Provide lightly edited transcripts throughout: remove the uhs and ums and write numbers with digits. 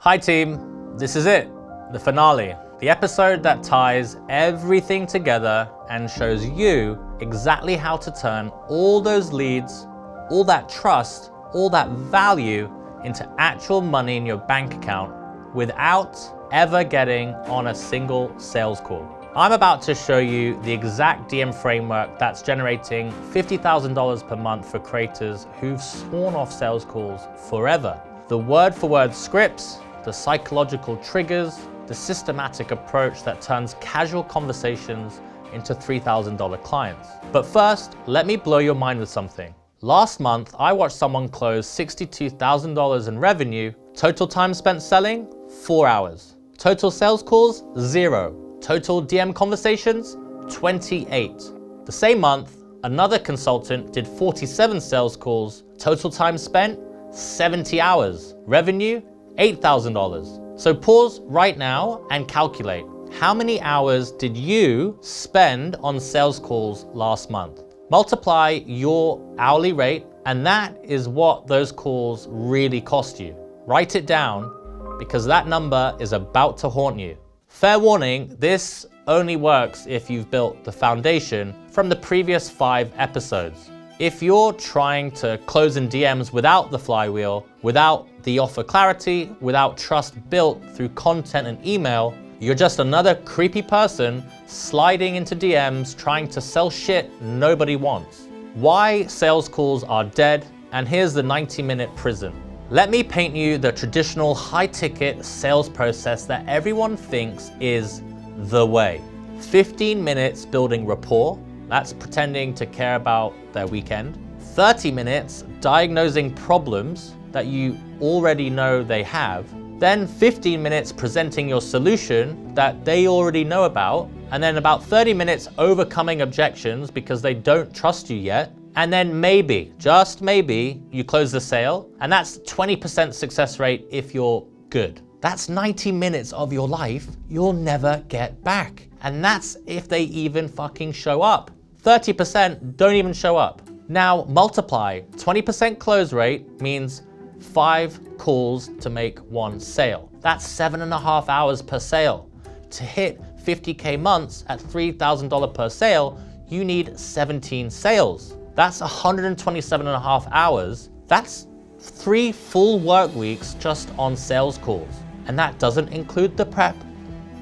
Hi team, this is it, the finale. The episode that ties everything together and shows you exactly how to turn all those leads, all that trust, all that value into actual money in your bank account without ever getting on a single sales call. I'm about to show you the exact DM framework that's generating $50,000 per month for creators who've sworn off sales calls forever. The word-for-word scripts, the psychological triggers, the systematic approach that turns casual conversations into $3,000 clients. But first, let me blow your mind with something. Last month, I watched someone close $62,000 in revenue. Total time spent selling, 4 hours. Total sales calls, 0. Total DM conversations, 28. The same month, another consultant did 47 sales calls. Total time spent, 70 hours. Revenue, $8,000. So pause right now and calculate. How many hours did you spend on sales calls last month? Multiply your hourly rate, and that is what those calls really cost you. Write it down because that number is about to haunt you. Fair warning, this only works if you've built the foundation from the previous 5 episodes. If you're trying to close in DMs without the flywheel, without the offer clarity, without trust built through content and email, you're just another creepy person sliding into DMs trying to sell shit nobody wants. Why sales calls are dead, and here's the 90-minute prison. Let me paint you the traditional high-ticket sales process that everyone thinks is the way. 15 minutes building rapport, that's pretending to care about their weekend. 30 minutes diagnosing problems that you already know they have. Then 15 minutes presenting your solution that they already know about. And then about 30 minutes overcoming objections because they don't trust you yet. And then maybe, just maybe, you close the sale. And that's 20% success rate if you're good. That's 90 minutes of your life you'll never get back. And that's if they even fucking show up. 30% don't even show up. Now multiply 20% close rate means 5 calls to make 1 sale. That's 7.5 hours per sale. To hit 50K months at $3,000 per sale, you need 17 sales. That's 127.5 hours. That's 3 full work weeks just on sales calls. And that doesn't include the prep,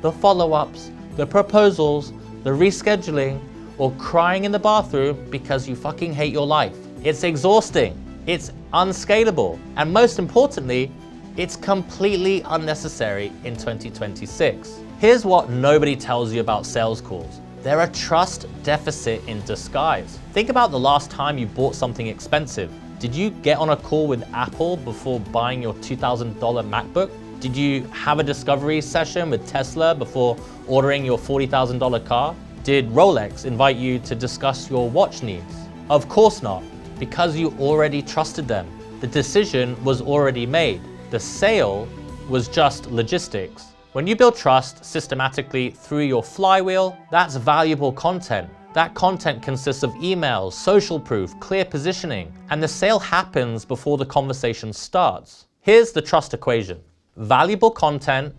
the follow-ups, the proposals, the rescheduling, or crying in the bathroom because you fucking hate your life. It's exhausting, it's unscalable, and most importantly, it's completely unnecessary in 2026. Here's what nobody tells you about sales calls. They're a trust deficit in disguise. Think about the last time you bought something expensive. Did you get on a call with Apple before buying your $2,000 MacBook? Did you have a discovery session with Tesla before ordering your $40,000 car? Did Rolex invite you to discuss your watch needs? Of course not, because you already trusted them. The decision was already made. The sale was just logistics. When you build trust systematically through your flywheel, that's valuable content. That content consists of emails, social proof, clear positioning, and the sale happens before the conversation starts. Here's the trust equation. Valuable content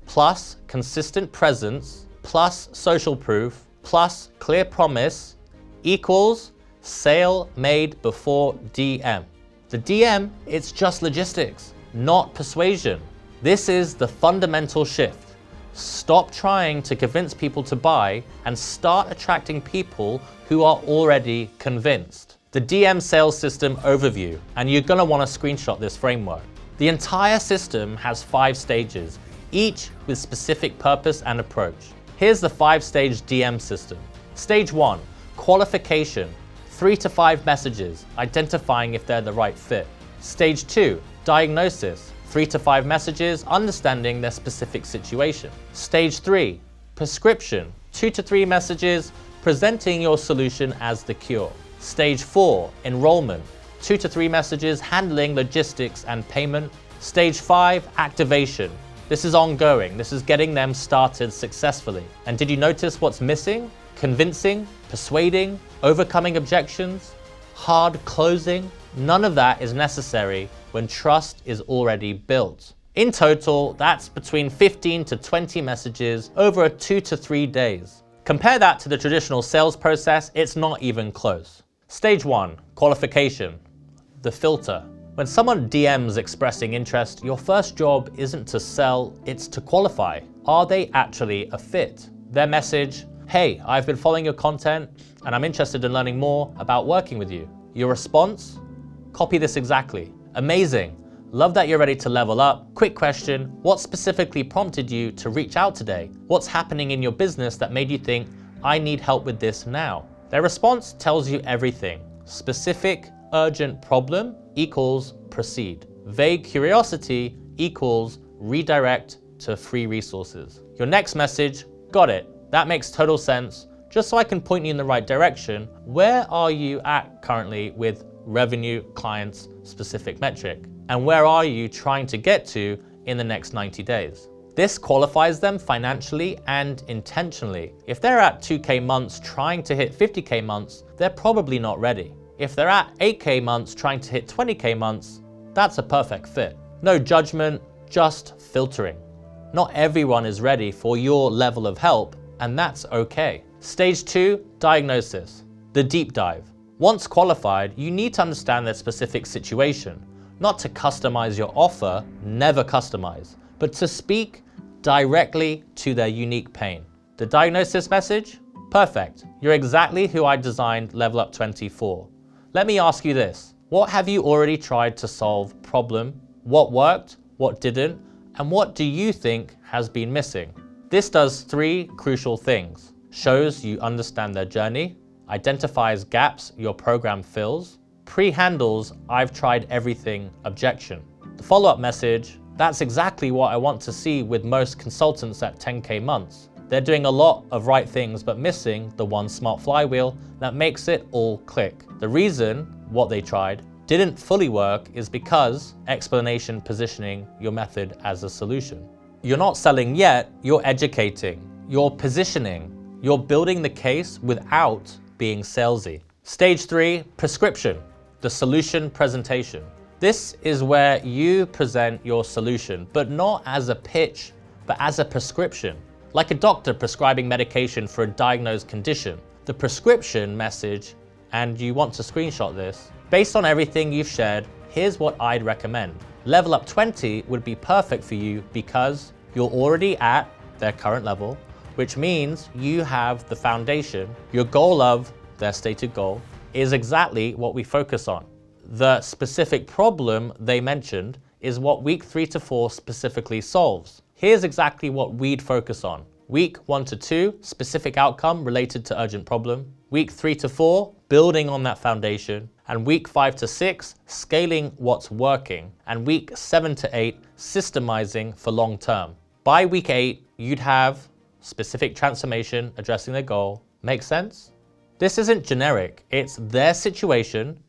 plus consistent presence plus social proof plus clear promise equals sale made before DM. The DM, it's just logistics, not persuasion. This is the fundamental shift. Stop trying to convince people to buy and start attracting people who are already convinced. The DM sales system overview, and you're gonna wanna screenshot this framework. The entire system has 5 stages, each with specific purpose and approach. Here's the 5-stage DM system. Stage 1, qualification, 3 to 5 messages, identifying if they're the right fit. Stage 2, diagnosis, 3 to 5 messages, understanding their specific situation. Stage 3, prescription, 2 to 3 messages, presenting your solution as the cure. Stage 4, enrollment, 2 to 3 messages, handling logistics and payment. Stage 5, activation. This is ongoing. This is getting them started successfully. And did you notice what's missing? Convincing, persuading, overcoming objections, hard closing. None of that is necessary when trust is already built. In total, that's between 15 to 20 messages over 2 to 3 days. Compare that to the traditional sales process, it's not even close. Stage 1, qualification, the filter. When someone DMs expressing interest, your first job isn't to sell, it's to qualify. Are they actually a fit? Their message, hey, I've been following your content and I'm interested in learning more about working with you. Your response, copy this exactly. Amazing. Love that you're ready to level up. Quick question, what specifically prompted you to reach out today? What's happening in your business that made you think, I need help with this now? Their response tells you everything. Specific, urgent problem equals proceed. Vague curiosity equals redirect to free resources. Your next message, got it. That makes total sense. Just so I can point you in the right direction, where are you at currently with revenue, clients, specific metric? And where are you trying to get to in the next 90 days? This qualifies them financially and intentionally. If they're at 2K months trying to hit 50K months, they're probably not ready. If they're at 8K months trying to hit 20K months, that's a perfect fit. No judgment, just filtering. Not everyone is ready for your level of help, and that's okay. Stage 2, diagnosis, the deep dive. Once qualified, you need to understand their specific situation. Not to customize your offer, never customize, but to speak directly to their unique pain. The diagnosis message? Perfect. You're exactly who I designed Level Up 20 for. Let me ask you this. What have you already tried to solve problem? What worked? What didn't? And what do you think has been missing? This does 3 crucial things. Shows you understand their journey, identifies gaps your program fills, pre-handles I've tried everything objection. The follow-up message, that's exactly what I want to see with most consultants at 10K months. They're doing a lot of right things but missing the one smart flywheel that makes it all click. The reason what they tried didn't fully work is because explanation positioning your method as a solution. You're not selling yet, you're educating, you're positioning, you're building the case without being salesy. Stage 3, prescription, the solution presentation. This is where you present your solution, but not as a pitch, but as a prescription. Like a doctor prescribing medication for a diagnosed condition. The prescription message, and you want to screenshot this, based on everything you've shared, here's what I'd recommend. Level Up 20 would be perfect for you because you're already at their current level, which means you have the foundation. Your goal of their stated goal is exactly what we focus on. The specific problem they mentioned is what week 3 to 4 specifically solves. Here's exactly what we'd focus on. Week 1 to 2, specific outcome related to urgent problem. Week 3 to 4, building on that foundation. And week 5 to 6, scaling what's working. And week 7 to 8, systemizing for long term. By week 8, you'd have specific transformation addressing their goal. Make sense? This isn't generic. It's their situation,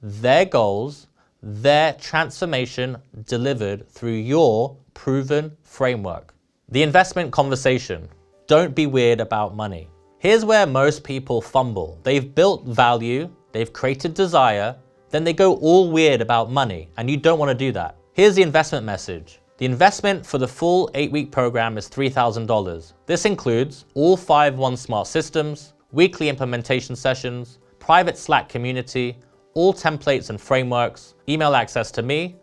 their goals, their transformation delivered through your proven framework. The investment conversation. Don't be weird about money. Here's where most people fumble. They've built value, they've created desire, then they go all weird about money, and you don't want to do that. Here's the investment message. The investment for the full 8-week program is $3,000. This includes all 5 OneSmart systems, weekly implementation sessions, private Slack community, all templates and frameworks, email access to me.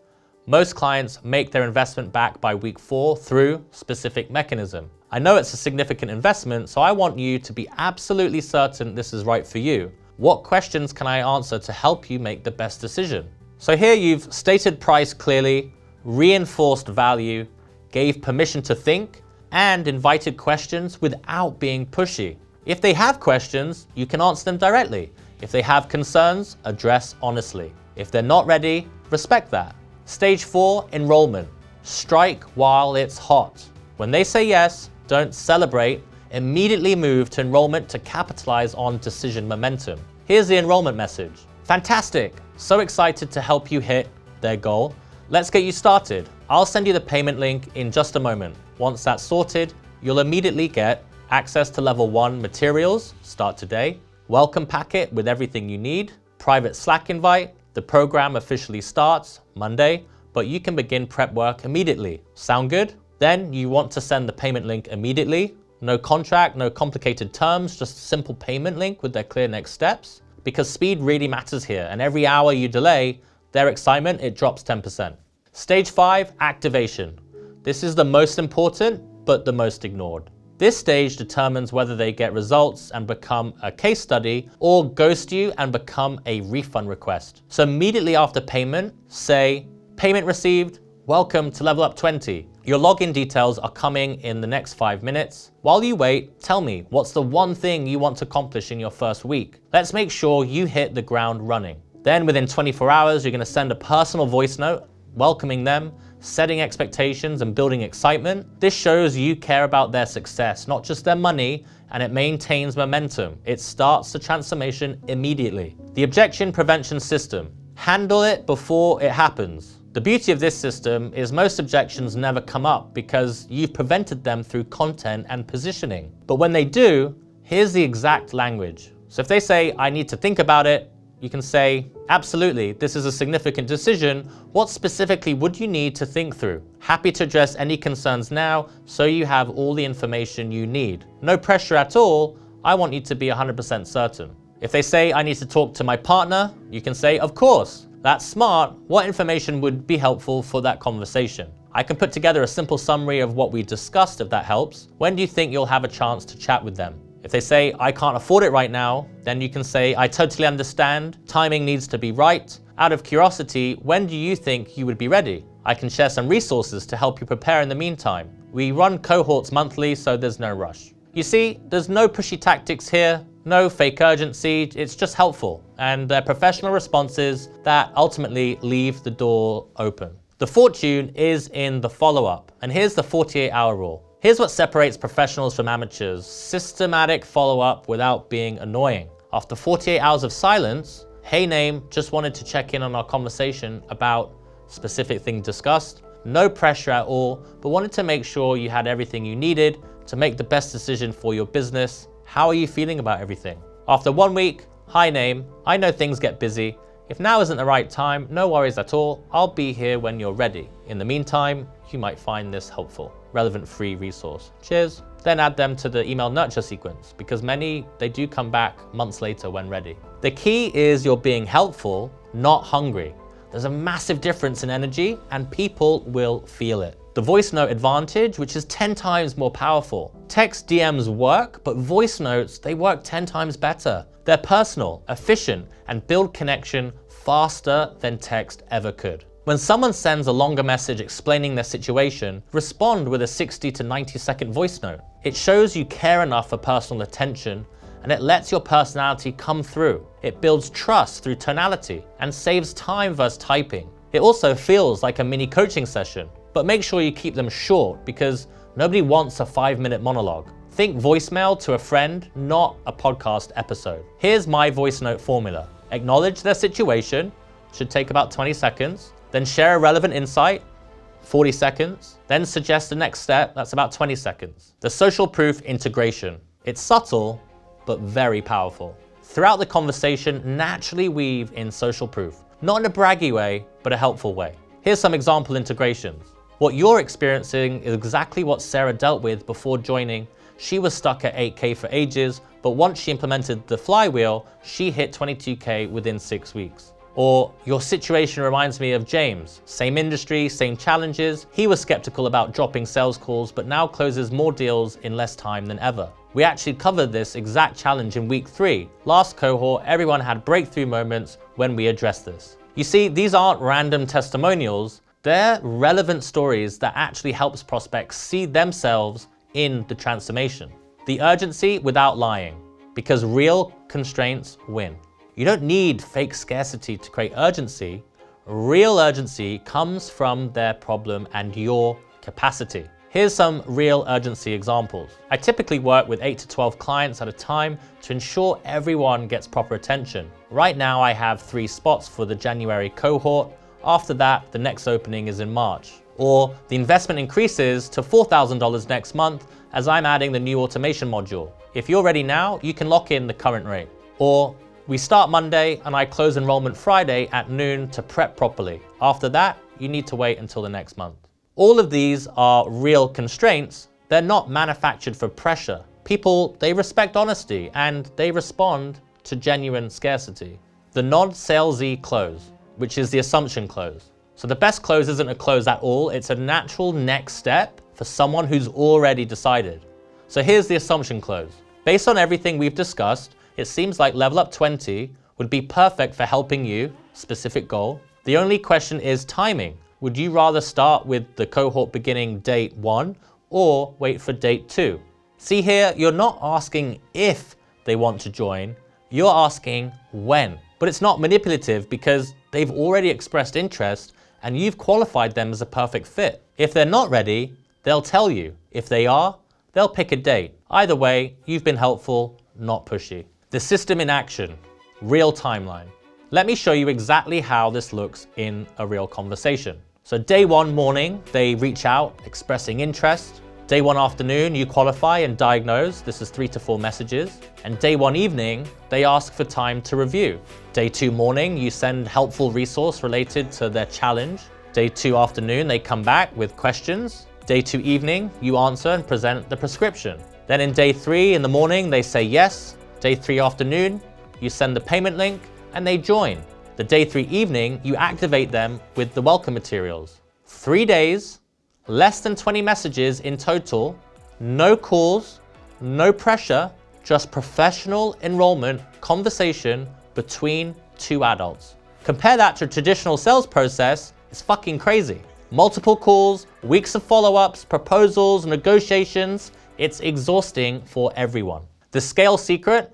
Most clients make their investment back by week 4 through specific mechanism. I know it's a significant investment, so I want you to be absolutely certain this is right for you. What questions can I answer to help you make the best decision? So here you've stated price clearly, reinforced value, gave permission to think, and invited questions without being pushy. If they have questions, you can answer them directly. If they have concerns, address honestly. If they're not ready, respect that. Stage 4, enrollment. Strike while it's hot. When they say yes, don't celebrate. Immediately move to enrollment to capitalize on decision momentum. Here's the enrollment message. Fantastic. So excited to help you hit their goal. Let's get you started. I'll send you the payment link in just a moment. Once that's sorted, you'll immediately get access to level 1 materials, start today, welcome packet with everything you need, private Slack invite, the program officially starts Monday, but you can begin prep work immediately. Sound good? Then you want to send the payment link immediately. No contract, no complicated terms, just a simple payment link with their clear next steps. Because speed really matters here, and every hour you delay, their excitement, it drops 10%. Stage 5, activation. This is the most important, but the most ignored. This stage determines whether they get results and become a case study or ghost you and become a refund request. So immediately after payment, say, payment received, welcome to Level Up 20. Your login details are coming in the next 5 minutes. While you wait, tell me, what's the one thing you want to accomplish in your first week? Let's make sure you hit the ground running. Then within 24 hours, you're gonna send a personal voice note, welcoming them, setting expectations and building excitement. This shows you care about their success, not just their money, and it maintains momentum. It starts the transformation immediately. The objection prevention system. Handle it before it happens. The beauty of this system is most objections never come up because you've prevented them through content and positioning. But when they do, here's the exact language. So if they say, I need to think about it, you can say, absolutely, this is a significant decision. What specifically would you need to think through? Happy to address any concerns now so you have all the information you need. No pressure at all. I want you to be 100% certain. If they say, I need to talk to my partner, you can say, of course. That's smart. What information would be helpful for that conversation? I can put together a simple summary of what we discussed if that helps. When do you think you'll have a chance to chat with them? If they say, I can't afford it right now, then you can say, I totally understand. Timing needs to be right. Out of curiosity, when do you think you would be ready? I can share some resources to help you prepare in the meantime. We run cohorts monthly, so there's no rush. You see, there's no pushy tactics here, no fake urgency, it's just helpful. And they're professional responses that ultimately leave the door open. The fortune is in the follow-up. And here's the 48-hour rule. Here's what separates professionals from amateurs. Systematic follow-up without being annoying. After 48 hours of silence, hey name, just wanted to check in on our conversation about specific thing discussed. No pressure at all, but wanted to make sure you had everything you needed to make the best decision for your business. How are you feeling about everything? After 1 week, hi name, I know things get busy. If now isn't the right time, no worries at all. I'll be here when you're ready. In the meantime, you might find this helpful. Relevant free resource. Cheers. Then add them to the email nurture sequence because many, they do come back months later when ready. The key is you're being helpful, not hungry. There's a massive difference in energy and people will feel it. The voice note advantage, which is 10 times more powerful. Text DMs work, but voice notes, they work 10 times better. They're personal, efficient, and build connection faster than text ever could. When someone sends a longer message explaining their situation, respond with a 60 to 90-second voice note. It shows you care enough for personal attention, and it lets your personality come through. It builds trust through tonality and saves time versus typing. It also feels like a mini coaching session, but make sure you keep them short because nobody wants a 5-minute monologue. Think voicemail to a friend, not a podcast episode. Here's my voice note formula. Acknowledge their situation, should take about 20 seconds. Then share a relevant insight, 40 seconds. Then suggest the next step, that's about 20 seconds. The social proof integration. It's subtle, but very powerful. Throughout the conversation, naturally weave in social proof. Not in a braggy way, but a helpful way. Here's some example integrations. What you're experiencing is exactly what Sarah dealt with before joining. She was stuck at 8K for ages, but once she implemented the flywheel, she hit 22K within 6 weeks. Or your situation reminds me of James. Same industry, same challenges. He was skeptical about dropping sales calls, but now closes more deals in less time than ever. We actually covered this exact challenge in week 3. Last cohort, everyone had breakthrough moments when we addressed this. You see, these aren't random testimonials. They're relevant stories that actually helps prospects see themselves in the transformation. The urgency without lying, because real constraints win. You don't need fake scarcity to create urgency. Real urgency comes from their problem and your capacity. Here's some real urgency examples. I typically work with 8 to 12 clients at a time to ensure everyone gets proper attention. Right now I have 3 spots for the January cohort. After that, the next opening is in March. Or the investment increases to $4,000 next month as I'm adding the new automation module. If you're ready now, you can lock in the current rate. Or we start Monday and I close enrollment Friday at noon to prep properly. After that, you need to wait until the next month. All of these are real constraints. They're not manufactured for pressure. People, they respect honesty and they respond to genuine scarcity. The non-salesy close, which is the assumption close. So the best close isn't a close at all. It's a natural next step for someone who's already decided. So here's the assumption close. Based on everything we've discussed, it seems like Level Up 20 would be perfect for helping you, specific goal. The only question is timing. Would you rather start with the cohort beginning date 1 or wait for date 2? See here, you're not asking if they want to join, you're asking when. But it's not manipulative because they've already expressed interest and you've qualified them as a perfect fit. If they're not ready, they'll tell you. If they are, they'll pick a date. Either way, you've been helpful, not pushy. The system in action, real timeline. Let me show you exactly how this looks in a real conversation. So day 1 morning, they reach out expressing interest. Day 1 afternoon, you qualify and diagnose. This is 3 to 4 messages. And day 1 evening, they ask for time to review. Day 2 morning, you send helpful resource related to their challenge. Day 2 afternoon, they come back with questions. Day 2 evening, you answer and present the prescription. Then in day 3 in the morning, they say yes. Day 3 afternoon, you send the payment link and they join. The day 3 evening, you activate them with the welcome materials. 3 days, less than 20 messages in total, no calls, no pressure, just professional enrollment conversation between 2 adults. Compare that to a traditional sales process, it's fucking crazy. Multiple calls, weeks of follow-ups, proposals, negotiations, it's exhausting for everyone. The scale secret,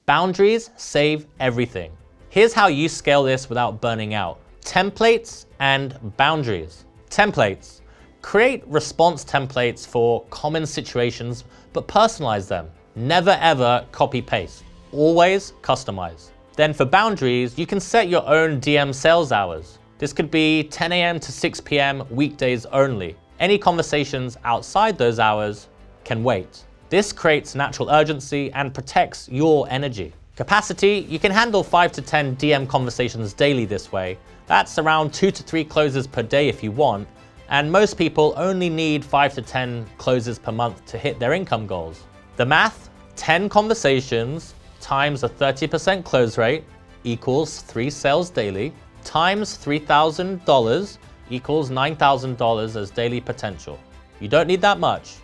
boundaries save everything. Here's how you scale this without burning out. Templates and boundaries. Templates. Create response templates for common situations, but personalize them. Never ever copy paste. Always customize. Then for boundaries, you can set your own DM sales hours. This could be 10 a.m. to 6 p.m. weekdays only. Any conversations outside those hours can wait. This creates natural urgency and protects your energy. Capacity, you can handle 5 to 10 DM conversations daily this way. That's around 2 to 3 closes per day if you want. And most people only need 5 to 10 closes per month to hit their income goals. The math, 10 conversations times a 30% close rate equals 3 sales daily, times $3,000 equals $9,000 as daily potential. You don't need that much,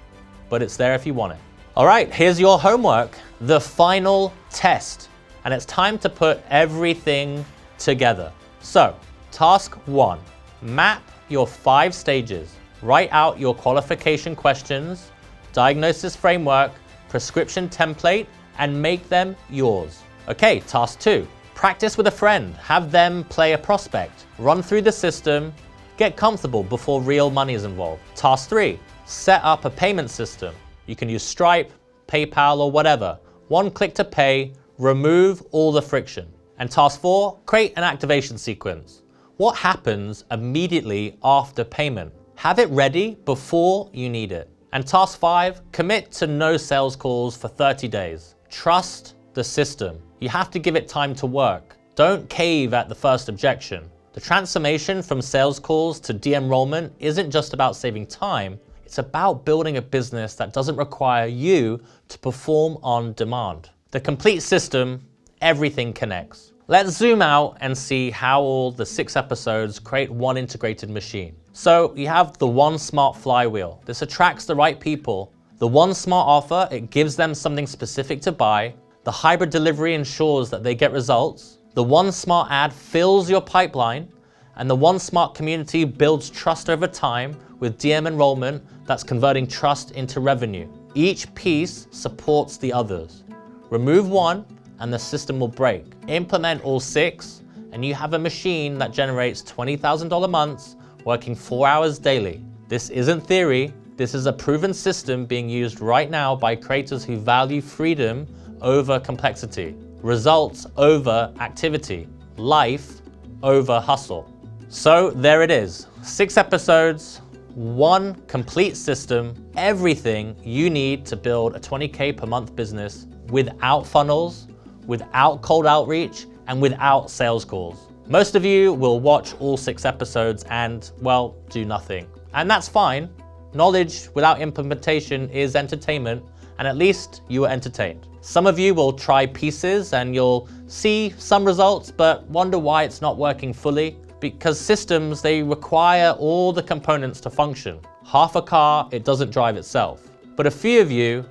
but it's there if you want it. All right, here's your homework, the final test. And it's time to put everything together. So, task 1, map your 5 stages. Write out your qualification questions, diagnosis framework, prescription template, and make them yours. Okay, task 2. Practice with a friend. Have them play a prospect. Run through the system. Get comfortable before real money is involved. Task 3. Set up a payment system. You can use Stripe, PayPal, or whatever. One click to pay. Remove all the friction. And task 4. Create an activation sequence. What happens immediately after payment? Have it ready before you need it. And task 5. Commit to no sales calls for 30 days. Trust the system. You have to give it time to work. Don't cave at the first objection. The transformation from sales calls to de-enrollment isn't just about saving time, it's about building a business that doesn't require you to perform on demand. The complete system, everything connects. Let's zoom out and see how all the 6 episodes create one integrated machine. So you have the One Smart flywheel. This attracts the right people. The One Smart offer, it gives them something specific to buy. The hybrid delivery ensures that they get results. The One Smart ad fills your pipeline. And the One Smart community builds trust over time with DM enrollment that's converting trust into revenue. Each piece supports the others. Remove one and the system will break. Implement all 6 and you have a machine that generates $20,000 months working 4 hours daily. This isn't theory. This is a proven system being used right now by creators who value freedom over complexity, results over activity, life over hustle. So there it is, 6 episodes, 1 complete system, everything you need to build a 20K per month business without funnels, without cold outreach, and without sales calls. Most of you will watch all 6 episodes and, well, do nothing. And that's fine. Knowledge without implementation is entertainment, and at least you were entertained. Some of you will try pieces and you'll see some results, but wonder why it's not working fully. Because systems, they require all the components to function. Half a car, it doesn't drive itself. But a few of you,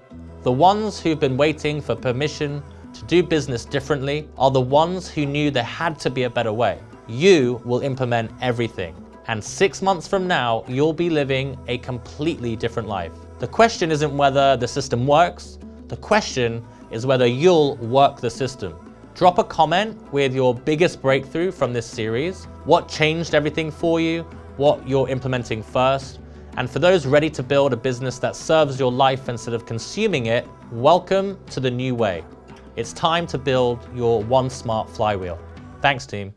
the ones who've been waiting for permission to do business differently, are the ones who knew there had to be a better way. You will implement everything. And 6 months from now, you'll be living a completely different life. The question isn't whether the system works. The question is whether you'll work the system. Drop a comment with your biggest breakthrough from this series, what changed everything for you, what you're implementing first. And for those ready to build a business that serves your life instead of consuming it, welcome to the new way. It's time to build your one smart flywheel. Thanks, team.